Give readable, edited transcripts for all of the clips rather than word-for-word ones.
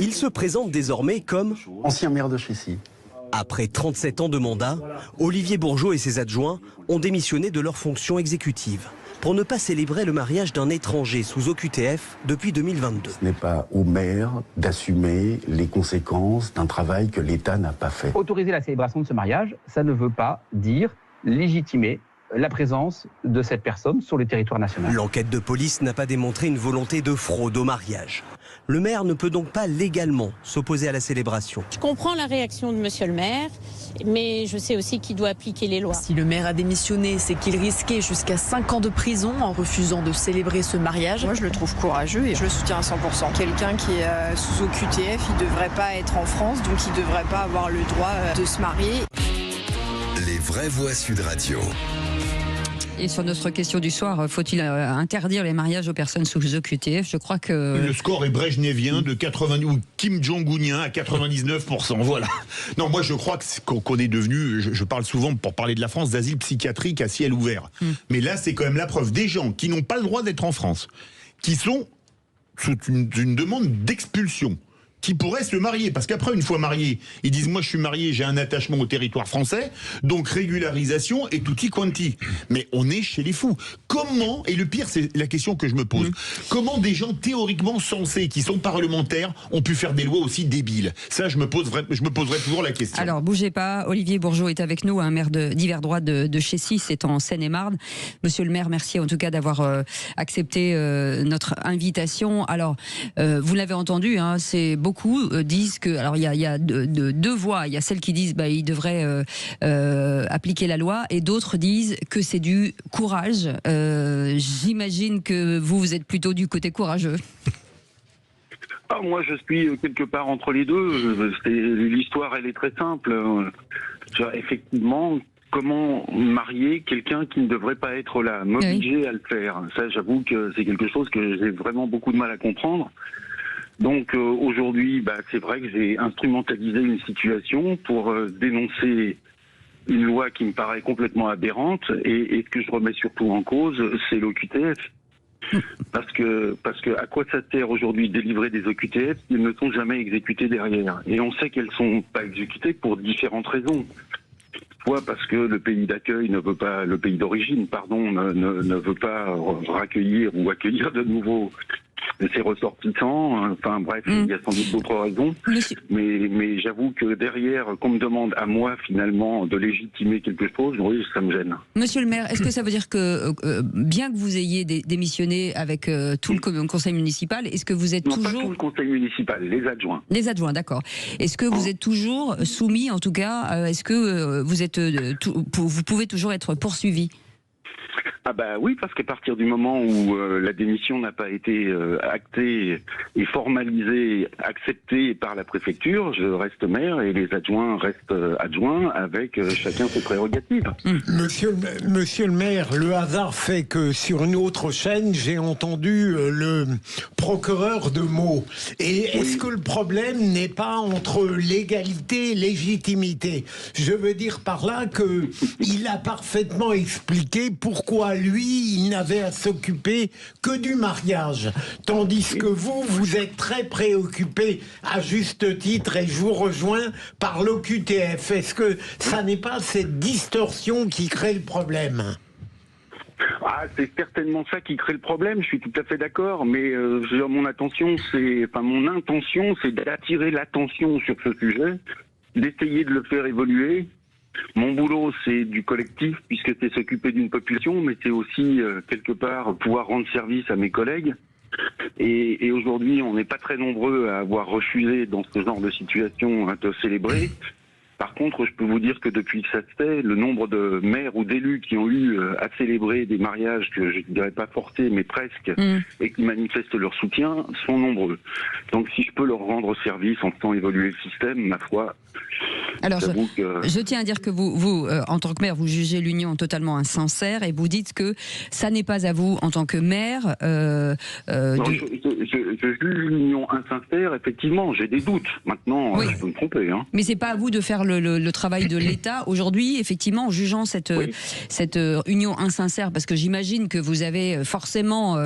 Il se présente désormais comme ancien maire de Chécy. Après 37 ans de mandat, Olivier Bourgeot et ses adjoints ont démissionné de leurs fonctions exécutives pour ne pas célébrer le mariage d'un étranger sous OQTF depuis 2022. Ce n'est pas au maire d'assumer les conséquences d'un travail que l'État n'a pas fait. Autoriser la célébration de ce mariage, ça ne veut pas dire légitimer la présence de cette personne sur le territoire national. L'enquête de police n'a pas démontré une volonté de fraude au mariage. Le maire ne peut donc pas légalement s'opposer à la célébration. Je comprends la réaction de monsieur le maire, mais je sais aussi qu'il doit appliquer les lois. Si le maire a démissionné, c'est qu'il risquait jusqu'à 5 ans de prison en refusant de célébrer ce mariage. Moi, je le trouve courageux et je le soutiens à 100%. Quelqu'un qui est sous OQTF, il ne devrait pas être en France, donc il ne devrait pas avoir le droit de se marier. Les vraies voix Sud Radio. Et sur notre question du soir, faut-il interdire les mariages aux personnes sous OQTF? Je crois que... Le score est brejnevien de 80 ou Kim Jong-unien à 99%. Voilà. Non, moi je crois qu'on est devenu, je parle souvent pour parler de la France, d'asile psychiatrique à ciel ouvert. Mais là, c'est quand même la preuve des gens qui n'ont pas le droit d'être en France, qui sont sous une demande d'expulsion, qui pourraient se marier, parce qu'après, une fois mariés, ils disent, moi je suis marié, j'ai un attachement au territoire français, donc régularisation et tutti quanti. Mais on est chez les fous. Comment, et le pire c'est la question que je me pose, comment des gens théoriquement sensés, qui sont parlementaires, ont pu faire des lois aussi débiles? Ça, je me poserai toujours la question. Alors, bougez pas, Olivier Bourgeot est avec nous, un maire d'hiver droit de Chécy, c'est en Seine-et-Marne. Monsieur le maire, merci en tout cas d'avoir accepté notre invitation. Alors, vous l'avez entendu, hein, c'est beaucoup disent que, alors il y a deux voix, il y a celles qui disent il devrait appliquer la loi, et d'autres disent que c'est du courage. J'imagine que vous êtes plutôt du côté courageux. Moi, je suis quelque part entre les deux. L'histoire, elle est très simple. Effectivement, comment marier quelqu'un qui ne devrait pas être là, m'obliger à le faire? Ça, j'avoue que c'est quelque chose que j'ai vraiment beaucoup de mal à comprendre. Donc aujourd'hui, c'est vrai que j'ai instrumentalisé une situation pour dénoncer une loi qui me paraît complètement aberrante, et ce que je remets surtout en cause, c'est l'OQTF. Parce que à quoi ça sert aujourd'hui de délivrer des OQTF qui ne sont jamais exécutés derrière? Et on sait qu'elles ne sont pas exécutées pour différentes raisons. Soit parce que le pays d'accueil ne veut pas, le pays d'origine, pardon, ne veut pas raccueillir ou accueillir de nouveau ses ressortissants. Enfin bref, il y a sans doute d'autres raisons. Mais j'avoue que derrière, qu'on me demande à moi finalement de légitimer quelque chose, oui, ça me gêne. Monsieur le maire, est-ce que ça veut dire que, bien que vous ayez démissionné avec tout le conseil municipal, est-ce que vous êtes toujours... Non, pas tout le conseil municipal, les adjoints. Les adjoints, d'accord. Est-ce que vous êtes toujours soumis, en tout cas, est-ce que vous pouvez toujours être poursuivi? Oui, parce qu'à partir du moment où la démission n'a pas été actée et formalisée, acceptée par la préfecture, je reste maire et les adjoints restent adjoints avec chacun ses prérogatives. Monsieur le maire, le hasard fait que sur une autre chaîne, j'ai entendu le procureur de Meaux. Et est-ce que le problème n'est pas entre légalité et légitimité? Je veux dire par là qu'il a parfaitement expliqué pourquoi lui, il n'avait à s'occuper que du mariage. Tandis que vous êtes très préoccupé, à juste titre, et je vous rejoins, par l'OQTF. Est-ce que ça n'est pas cette distorsion qui crée le problème? C'est certainement ça qui crée le problème, je suis tout à fait d'accord, mais mon intention, c'est d'attirer l'attention sur ce sujet, d'essayer de le faire évoluer. Mon boulot, c'est du collectif, puisque c'est s'occuper d'une population, mais c'est aussi, quelque part, pouvoir rendre service à mes collègues. Et aujourd'hui, on n'est pas très nombreux à avoir refusé, dans ce genre de situation, de célébrer. Par contre, je peux vous dire que depuis que ça se fait, le nombre de maires ou d'élus qui ont eu à célébrer des mariages que je ne dirais pas forcés, mais presque, et qui manifestent leur soutien, sont nombreux. Donc si je peux leur rendre service en faisant évoluer le système, ma foi... Alors, je tiens à dire que vous, en tant que maire, vous jugez l'union totalement insincère, et vous dites que ça n'est pas à vous, en tant que maire... Je juge l'union insincère faire, effectivement, j'ai des doutes. Maintenant, Oui. je peux me tromper. Hein. Mais c'est pas à vous de faire le travail de l'État aujourd'hui, effectivement, en jugeant cette union insincère, parce que j'imagine que vous avez forcément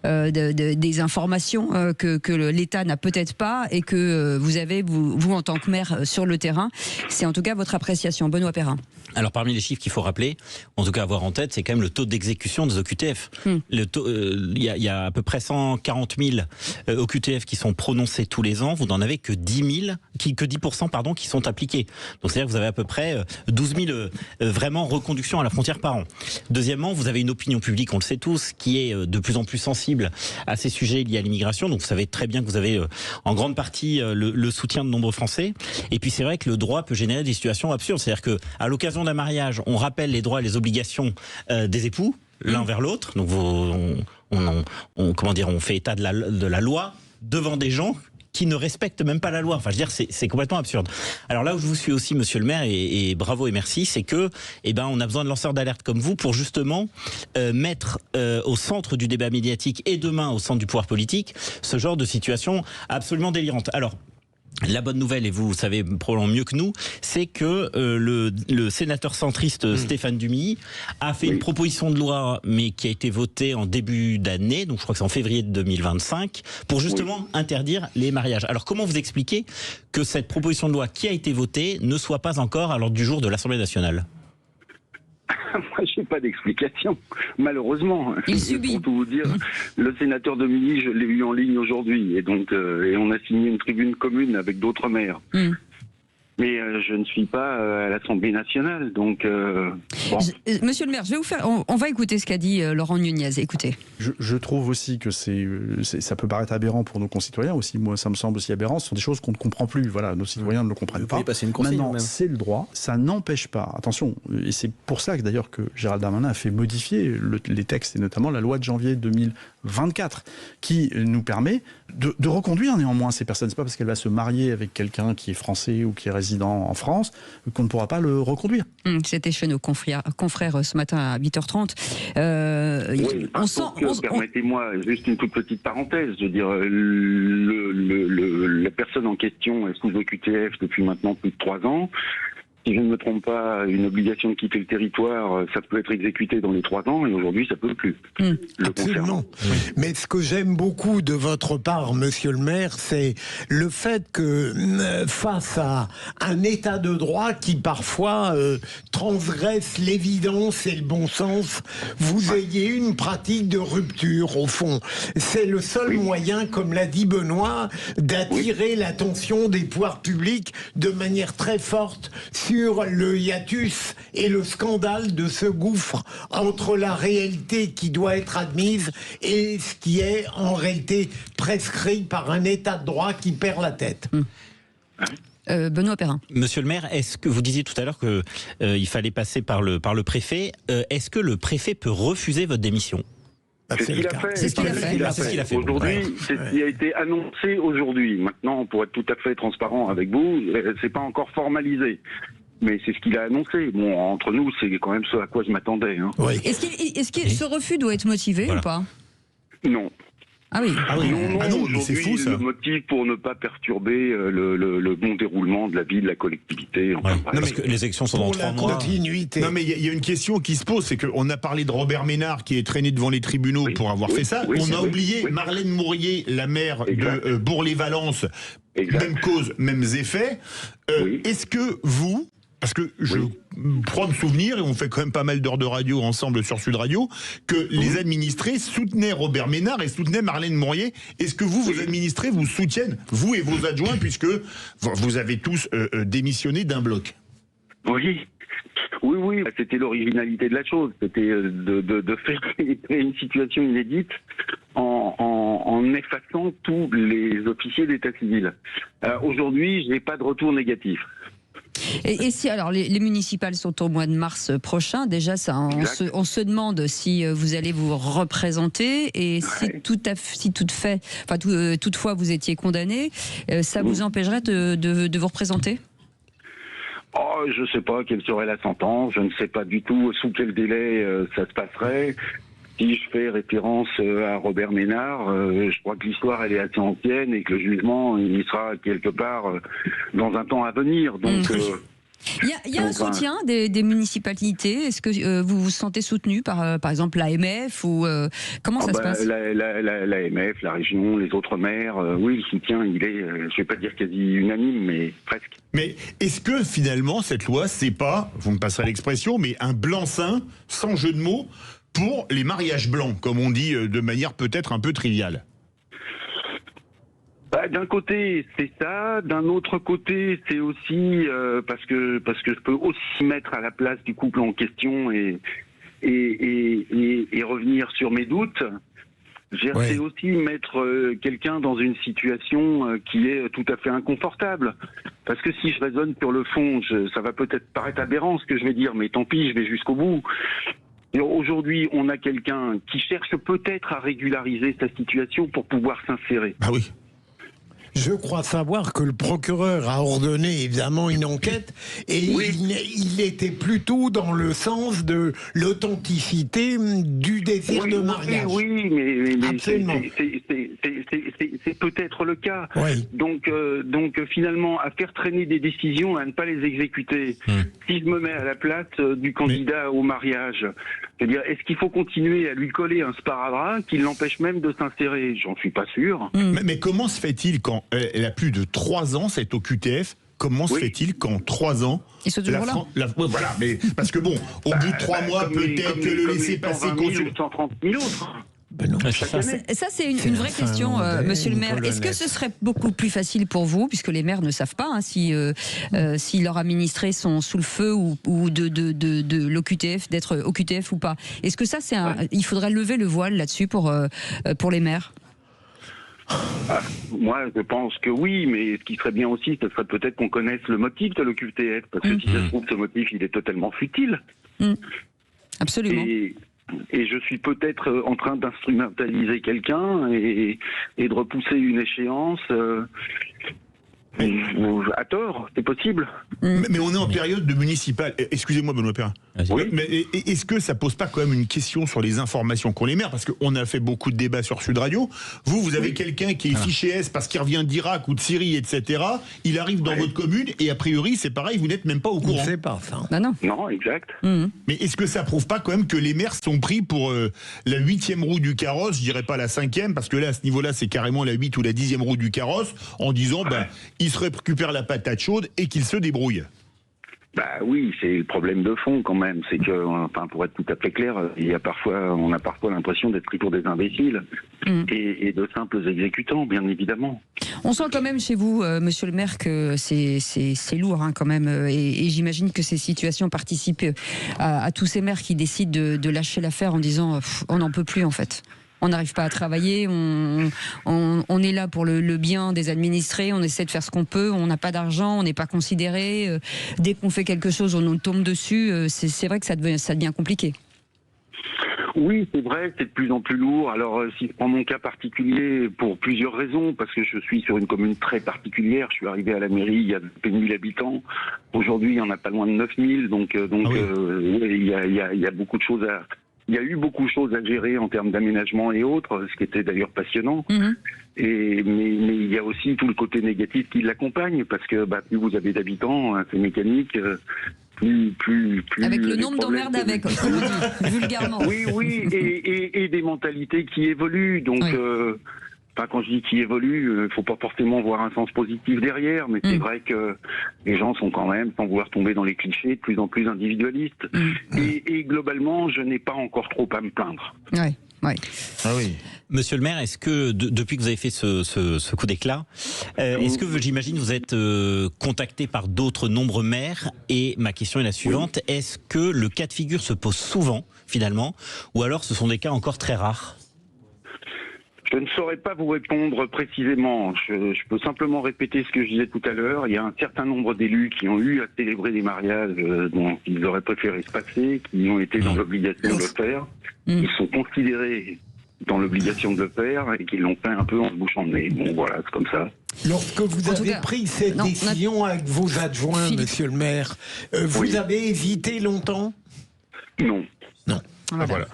des informations que l'État n'a peut-être pas et que vous avez, vous en tant que maire, sur le terrain. C'est en tout cas votre appréciation. Benoît Perrin. Alors parmi les chiffres qu'il faut rappeler, en tout cas avoir en tête, c'est quand même le taux d'exécution des OQTF. Il y a à peu près 140 000 OQTF qui sont prononcés tous les ans. Vous n'en avez que 10% pardon, qui sont appliqués. Donc c'est-à-dire que vous avez à peu près 12 000 vraiment reconductions à la frontière par an. Deuxièmement, vous avez une opinion publique, on le sait tous, qui est de plus en plus sensible à ces sujets liés à l'immigration. Donc vous savez très bien que vous avez en grande partie le soutien de nombreux Français. Et puis c'est vrai que le droit peut générer des situations absurdes. C'est-à-dire que à l'occasion d'un mariage, on rappelle les droits et les obligations des époux l'un vers l'autre. Donc on fait état de la loi devant des gens qui ne respectent même pas la loi. Enfin, je veux dire, c'est complètement absurde. Alors là où je vous suis aussi, monsieur le maire, et bravo et merci, c'est que, on a besoin de lanceurs d'alerte comme vous pour justement mettre au centre du débat médiatique et demain au centre du pouvoir politique ce genre de situation absolument délirante. Alors, la bonne nouvelle, et vous savez probablement mieux que nous, c'est que le sénateur centriste Stéphane Dumilly a fait une proposition de loi, mais qui a été votée en début d'année, donc je crois que c'est en février 2025, pour justement interdire les mariages. Alors comment vous expliquez que cette proposition de loi qui a été votée ne soit pas encore à l'ordre du jour de l'Assemblée nationale ? Moi, j'ai pas d'explication, malheureusement. Il subit. Pour tout vous dire, le sénateur Dominique, je l'ai eu en ligne aujourd'hui, et donc et on a signé une tribune commune avec d'autres maires. Mais je ne suis pas à l'Assemblée nationale, donc bon. Monsieur le maire, je vais vous faire. On va écouter ce qu'a dit Laurent Nunez. Écoutez. Je trouve aussi que ça peut paraître aberrant pour nos concitoyens aussi. Moi, ça me semble aussi aberrant. Ce sont des choses qu'on ne comprend plus. Voilà, nos citoyens ne le comprennent pas. Maintenant, c'est le droit. Ça n'empêche pas. Attention, et c'est pour ça que d'ailleurs que Gérald Darmanin a fait modifier les textes et notamment la loi de janvier 2024, qui nous permet de reconduire néanmoins ces personnes. C'est pas parce qu'elle va se marier avec quelqu'un qui est français ou qui est résident en France qu'on ne pourra pas le reconduire. C'était chez nos confrères ce matin à 8h30. Oui, permettez-moi juste une toute petite parenthèse. Je veux dire, la personne en question est sous OQTF depuis maintenant plus de 3 ans. Si je ne me trompe pas, une obligation de quitter le territoire, ça peut être exécuté dans les 3 ans, et aujourd'hui, ça ne peut plus. Absolument. Mais ce que j'aime beaucoup de votre part, monsieur le maire, c'est le fait que, face à un état de droit qui parfois transgresse l'évidence et le bon sens, vous ayez une pratique de rupture, au fond. C'est le seul moyen, comme l'a dit Benoît, d'attirer l'attention des pouvoirs publics de manière très forte sur le hiatus et le scandale de ce gouffre entre la réalité qui doit être admise et ce qui est en réalité prescrit par un état de droit qui perd la tête. Benoît Perrin. Monsieur le maire, est-ce que vous disiez tout à l'heure que il fallait passer par le préfet, est-ce que le préfet peut refuser votre démission ? C'est ce qu'il a fait. C'est ce qu'il a fait. Aujourd'hui, c'est ce qui a été annoncé aujourd'hui. Maintenant, pour être tout à fait transparent avec vous, c'est pas encore formalisé. Mais c'est ce qu'il a annoncé. Bon, entre nous, c'est quand même ce à quoi je m'attendais. Hein. Oui. Est-ce que ce refus doit être motivé ou pas ? Non. Ah oui. Non, c'est fou, ça. Le motif pour ne pas perturber le bon déroulement de la vie de la collectivité. Enfin, parce que les élections sont dans 3 mois. Continuité. Non, mais il y a une question qui se pose, c'est qu'on a parlé de Robert Ménard qui est traîné devant les tribunaux pour avoir fait ça. On a oublié Marlène Mourier, la maire de Bourg-les-Valences. Même cause, mêmes effets. Est-ce que vous... Parce que je prends de souvenir, et on fait quand même pas mal d'heures de radio ensemble sur Sud Radio, que les administrés soutenaient Robert Ménard et soutenaient Marlène Mourier. Est-ce que vos administrés vous soutiennent, vous et vos adjoints, puisque vous avez tous démissionné d'un bloc ? Oui. C'était l'originalité de la chose. C'était de faire créer une situation inédite en effaçant tous les officiers d'état civil. Aujourd'hui, je n'ai pas de retour négatif. Et si alors les municipales sont au mois de mars prochain, déjà on se demande si vous allez vous représenter et si toutefois vous étiez condamné, ça vous empêcherait de vous représenter ? Je ne sais pas quelle serait la sentence, je ne sais pas du tout sous quel délai ça se passerait. Si je fais référence à Robert Ménard, je crois que l'histoire elle est assez ancienne et que le jugement il sera quelque part dans un temps à venir. Donc il y a un soutien des municipalités. Est-ce que vous vous sentez soutenu par exemple l'AMF ou comment ça se passe? L'AMF, la région, les autres maires, oui, le soutien il est, je vais pas dire quasi unanime, mais presque. Mais est-ce que finalement cette loi c'est pas, vous me passerez l'expression, mais un blanc-seing sans jeu de mots pour les mariages blancs, comme on dit de manière peut-être un peu triviale? D'un côté, c'est ça. D'un autre côté, c'est aussi parce que je peux aussi mettre à la place du couple en question et revenir sur mes doutes. C'est aussi mettre quelqu'un dans une situation qui est tout à fait inconfortable. Parce que si je raisonne sur le fond, ça va peut-être paraître aberrant ce que je vais dire, mais tant pis, je vais jusqu'au bout. Aujourd'hui, on a quelqu'un qui cherche peut-être à régulariser sa situation pour pouvoir s'insérer. Ah oui. Je crois savoir que le procureur a ordonné évidemment une enquête et il était plutôt dans le sens de l'authenticité du désir de mariage. Oui, mais c'est peut-être le cas. Oui. Donc finalement, à faire traîner des décisions, à ne pas les exécuter. Si je me mets à la place du candidat au mariage, c'est-à-dire, est-ce qu'il faut continuer à lui coller un sparadrap qui l'empêche même de s'insérer? J'en suis pas sûr. Mais comment se fait-il quand elle a plus de 3 ans, cette OQTF, comment se fait-il qu'en 3 ans... Ils sont toujours là. Voilà, mais parce que bon, au bout de 3 mois, peut-être que le laisser-passer... 130 000 autres. Ça, c'est une vraie question, monsieur le maire. Est-ce que ce serait beaucoup plus facile pour vous, puisque les maires ne savent pas si leurs administrés sont sous le feu ou de l'OQTF, d'être OQTF ou pas? Est-ce que ça, il faudrait lever le voile là-dessus pour les maires? Moi, je pense que oui, mais ce qui serait bien aussi, ce serait peut-être qu'on connaisse le motif de l'OQTF, parce que si ça se trouve, ce motif, il est totalement futile. Absolument. Et je suis peut-être en train d'instrumentaliser quelqu'un et de repousser une échéance à tort, c'est possible. Mais on est en période de municipal. Excusez-moi, Benoît Perrin. Oui. Mais est-ce que ça pose pas quand même une question sur les informations qu'ont les maires? Parce qu'on a fait beaucoup de débats sur Sud Radio. Vous avez quelqu'un qui est fiché S parce qu'il revient d'Irak ou de Syrie, etc. Il arrive dans votre commune et a priori, c'est pareil, vous n'êtes même pas au courant. C'est pas ça. Bah non. Non, exact. Mais est-ce que ça prouve pas quand même que les maires sont pris pour la 8e roue du carrosse, je dirais pas la 5e, parce que là, à ce niveau-là, c'est carrément la 8 ou la 10e roue du carrosse, en disant, ils se récupèrent la patate chaude et qu'ils se débrouillent? Bah oui, c'est le problème de fond quand même. C'est que, enfin, pour être tout à fait clair, on a parfois l'impression d'être pris pour des imbéciles et de simples exécutants, bien évidemment. On sent quand même chez vous, monsieur le maire, que c'est lourd quand même. Et j'imagine que ces situations participent à tous ces maires qui décident de lâcher l'affaire en disant on n'en peut plus en fait. On n'arrive pas à travailler, on est là pour le bien des administrés, on essaie de faire ce qu'on peut, on n'a pas d'argent, on n'est pas considéré. Dès qu'on fait quelque chose, on nous tombe dessus. C'est vrai que ça devient compliqué. Oui, c'est vrai, c'est de plus en plus lourd. Alors, si je prends mon cas particulier, pour plusieurs raisons, parce que je suis sur une commune très particulière, je suis arrivé à la mairie, il y a 1000 habitants. Aujourd'hui, il y en a pas loin de 9000, donc il y a beaucoup de choses à... Il y a eu beaucoup de choses à gérer en termes d'aménagement et autres, ce qui était d'ailleurs passionnant. Mais il y a aussi tout le côté négatif qui l'accompagne, parce que plus vous avez d'habitants, c'est mécanique. Plus avec le nombre d'emmerdes avec, comme on dit, vulgairement. Oui, et des mentalités qui évoluent. Donc, quand je dis qui évoluent, il faut pas forcément voir un sens positif derrière, mais c'est vrai que les gens sont quand même, sans vouloir tomber dans les clichés, de plus en plus individualistes. Et globalement, je n'ai pas encore trop à me plaindre. Ouais. Ah oui. Monsieur le maire, est-ce que depuis que vous avez fait ce coup d'éclat, est-ce que j'imagine vous êtes contacté par d'autres nombreux maires? Et ma question est la suivante, est-ce que le cas de figure se pose souvent finalement, ou alors ce sont des cas encore très rares? Je ne saurais pas vous répondre précisément. Je peux simplement répéter ce que je disais tout à l'heure. Il y a un certain nombre d'élus qui ont eu à célébrer des mariages dont ils auraient préféré se passer, qui ont été dans l'obligation de le faire. Ils sont considérés dans l'obligation de le faire et qui l'ont fait un peu en se bouchant le nez. Bon, voilà, c'est comme ça. Lorsque vous avez pris cette décision avec vos adjoints, monsieur le maire, vous avez hésité longtemps? Non. Voilà.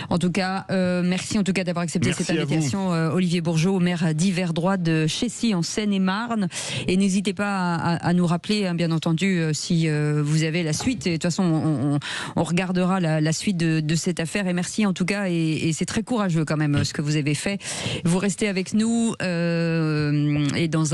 En tout cas, merci en tout cas d'avoir accepté Merci cette invitation, Olivier Bourgeot, maire d'Yverdroit de Chessy en Seine-et-Marne. Et n'hésitez pas à nous rappeler, hein, bien entendu, si vous avez la suite. Et de toute façon, on regardera la suite de cette affaire. Et merci en tout cas. Et c'est très courageux quand même ce que vous avez fait. Vous restez avec nous et dans un